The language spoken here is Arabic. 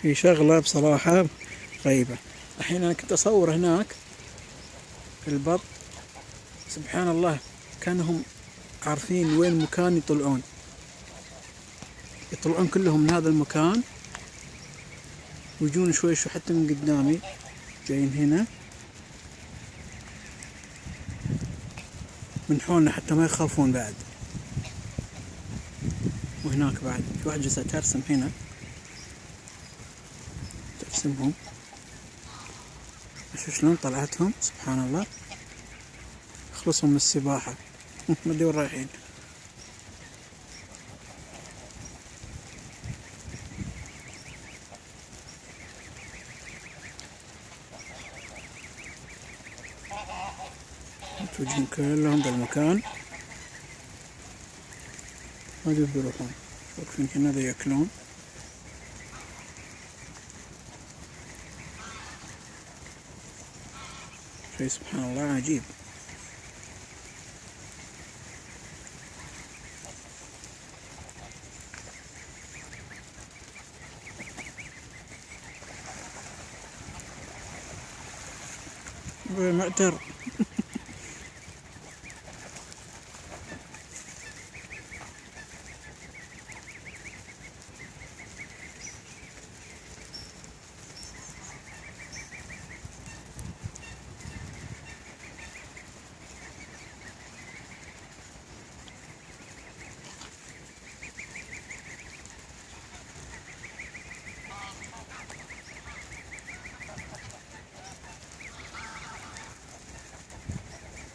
في شغلة بصراحة غريبة. الحين أنا كنت أصور هناك في البر، سبحان الله كانهم عارفين وين مكان يطلعون كلهم من هذا المكان ويجون شوي حتى من قدامي، جايين هنا من حولنا حتى ما يخافون بعد. وهناك بعد في واحد جالسة ترسم هنا، ترسمهم. شوف شلون طلعتهم، سبحان الله خلصهم من السباحة. ما ادري وين رايحين. متوجهين كلهم بالمكان، ما ادري بيروحون، واقفين هنا ذا ياكلون. شيء سبحان الله عجيب. معتر